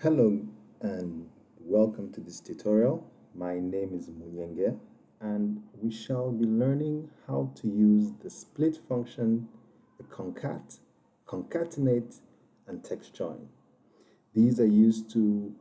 Hello and welcome to this tutorial. My name is Munyenge and we shall be learning how to use the split function, the concatenate, and Textjoin. These are used to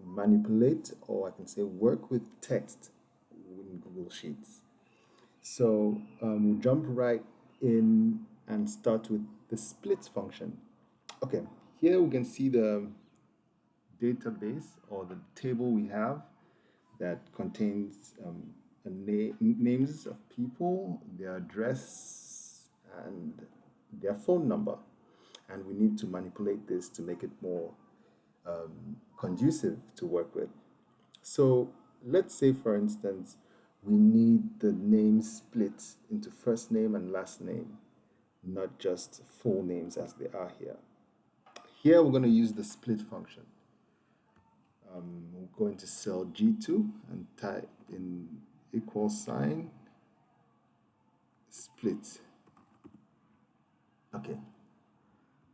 manipulate, or I can say work with text in Google Sheets. We'll jump right in and start with the split function. Okay, here we can see the database or the table we have that contains names of people, their address, and their phone number. And we need to manipulate this to make it more conducive to work with. So let's say, for instance, we need the name split into first name and last name, not just full names as they are here. Here we're going to use the split function. We'll go into cell G2 and type in equal sign split. Okay,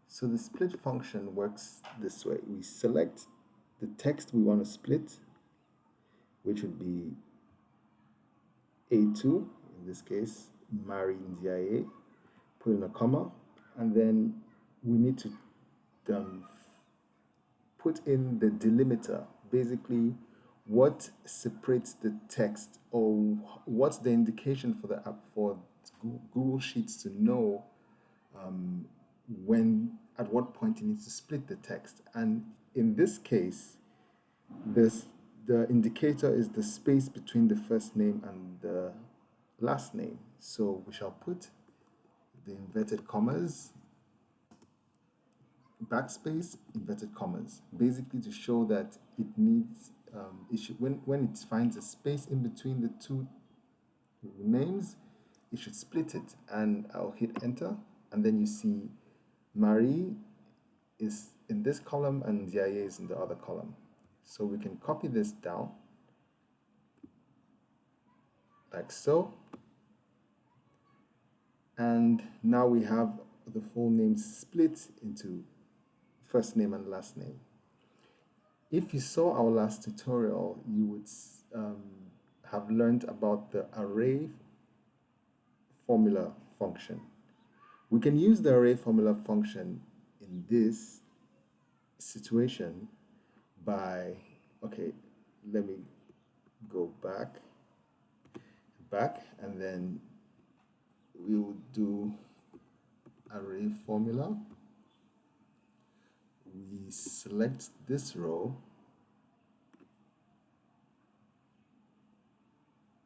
so the split function works this way. We select the text we want to split, which would be A2, in this case, Mari Ndiaye, put in a comma, and then we need to put in the delimiter, basically what separates the text or what's the indication for the app for Google Sheets to know when at what point it needs to split the text. And in this case, the indicator is the space between the first name and the last name. So we shall put the inverted commas, backspace, inverted commas, basically to show that it needs when it finds a space in between the two names, it should split it. And I'll hit enter, and then you see Marie is in this column and Ndiaye is in the other column. So we can copy this down like so. And now we have the full name split into first name and last name. If you saw our last tutorial, you would have learned about the array formula function. We can use the array formula function in this situation by, okay, let me go back, and then we will do array formula. We select this row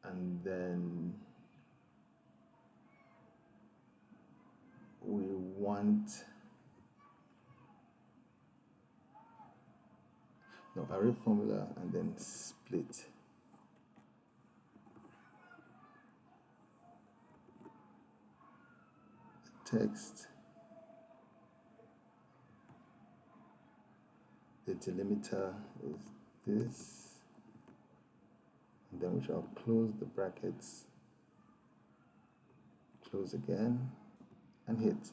and then we want array formula and then split. Text, the delimiter is this, and then we shall close the brackets, close again, and hit.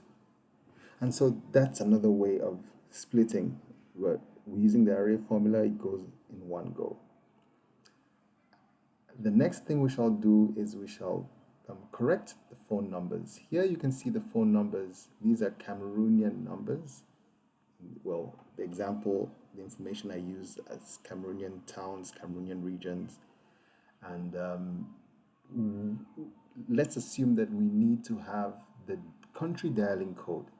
And so that's another way of splitting. We're using the array formula, it goes in one go. The next thing we shall do is we shall correct the phone numbers. Here you can see the phone numbers. These are Cameroonian numbers. Well, the example, the information I use as Cameroonian towns, Cameroonian regions. And let's assume that we need to have the country dialing code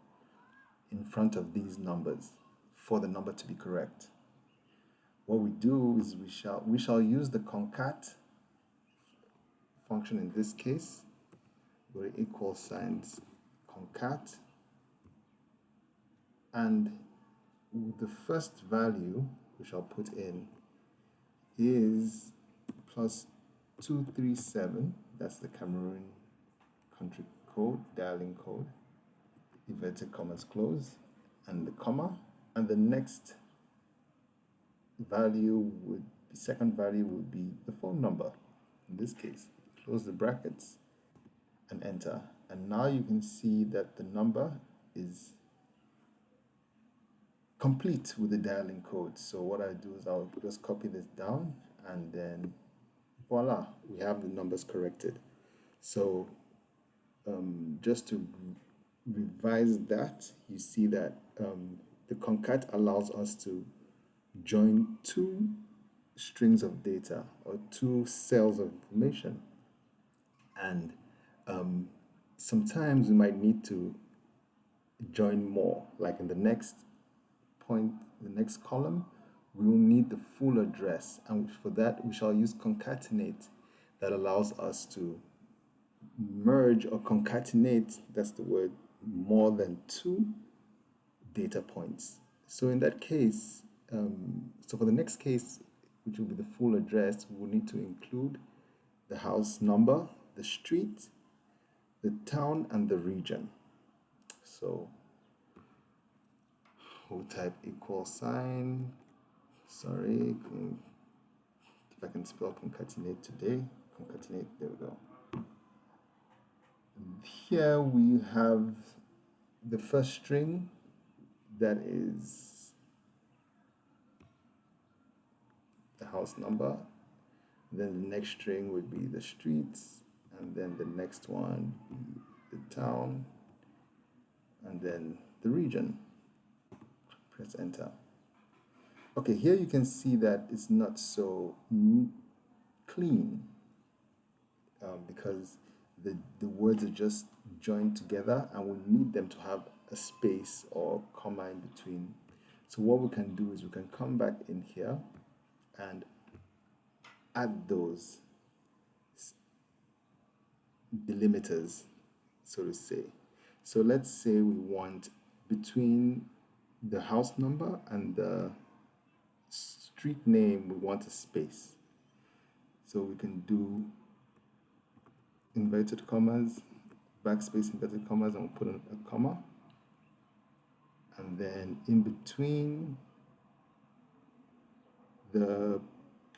in front of these numbers for the number to be correct. What we do is we shall use the concat function in this case, where equal signs concat, and the first value we shall put in is plus 237. That's the Cameroon country code, dialing code, inverted commas close, and the comma, and the next value second value would be the phone number. In this case, close the brackets and enter. And now you can see that the number is complete with the dialing code. So what I do is I'll just copy this down, and then voila, we have the numbers corrected. So just to revise that, you see that the concat allows us to join two strings of data or two cells of information. And sometimes we might need to join more, like in the next point, the next column, we will need the full address. And for that, we shall use concatenate, that allows us to merge or concatenate, that's the word, more than two data points. So in that case, so for the next case, which will be the full address, we'll need to include the house number, the street, the town, and the region. So we'll type equal sign, sorry, if I can spell concatenate today, concatenate, there we go. Here we have the first string, that is the house number. Then the next string would be the streets, and then the next one be the town, and then the region. Press enter. Okay, here you can see that it's not so clean because the words are just joined together, and we need them to have a space or comma in between. So what we can do is we can come back in here and add those delimiters, so to say. So let's say we want between the house number and the street name, we want a space. So we can do inverted commas, backspace, inverted commas, and we'll put in a comma. And then in between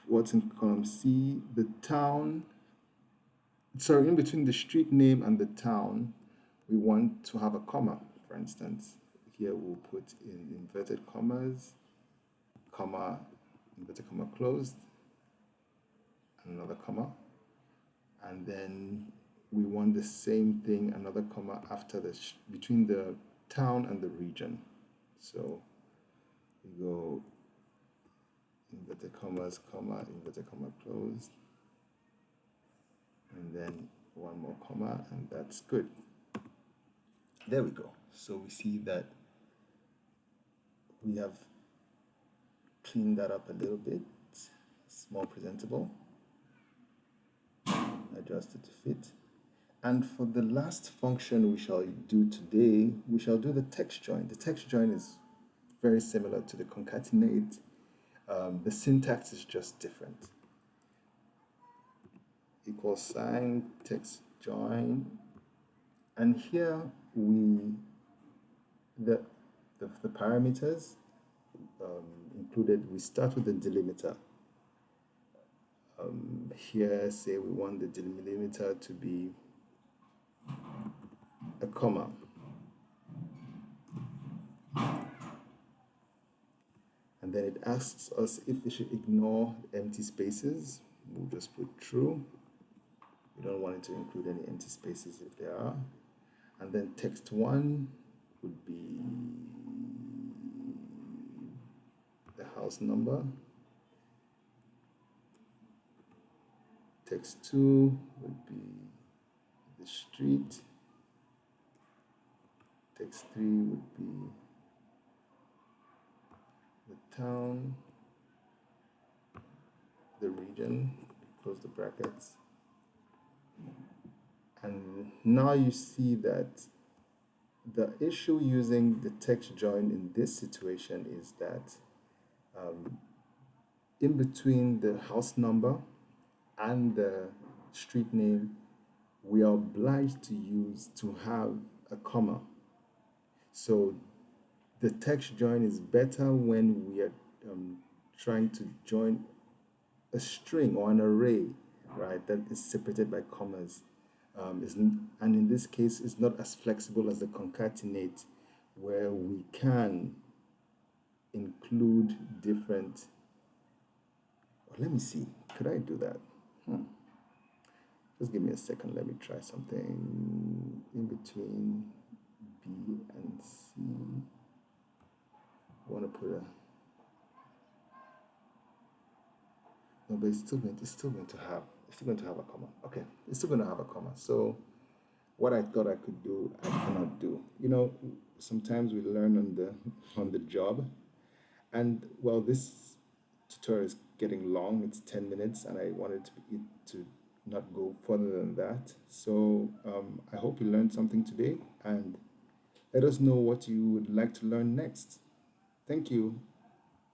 what's in column C, the town, sorry, in between the street name and the town, we want to have a comma, for instance. Here we'll put in inverted commas, comma, inverted comma closed, another comma. And then we want the same thing, another comma after between the town and the region. So we go inverted commas, comma, inverted comma closed, and then one more comma, and that's good. There we go. So we see that we have cleaned that up a little bit. It's more presentable. Adjust it to fit. And for the last function we shall do today, we shall do the text join. The text join is very similar to the concatenate. The syntax is just different. Equal sign, text join. And here the parameters included, we start with the delimiter. Here, say we want the delimiter to be a comma. And then it asks us if we should ignore empty spaces. We'll just put true. We don't want it to include any empty spaces if there are. And then text 1 would be the house number. Text 2 would be the street. Text 3 would be the town, the region, close the brackets. And now you see that the issue using the text join in this situation is that in between the house number and the street name, we are obliged to have a comma. So the text join is better when we are trying to join a string or an array, right, that is separated by commas. And in this case, it's not as flexible as the concatenate, where we can include different. Oh, let me see. Could I do that? Hmm. Just give me a second. Let me try something in between B and C. I want to put a no, but it's still going to have a comma. Okay, it's still going to have a comma. So what I thought I could do, I cannot do. Sometimes we learn on the on the job, and well, this tutorial is getting long. It's 10 minutes, and I wanted to not go further than that. So I hope you learned something today, and let us know what you would like to learn next. Thank you.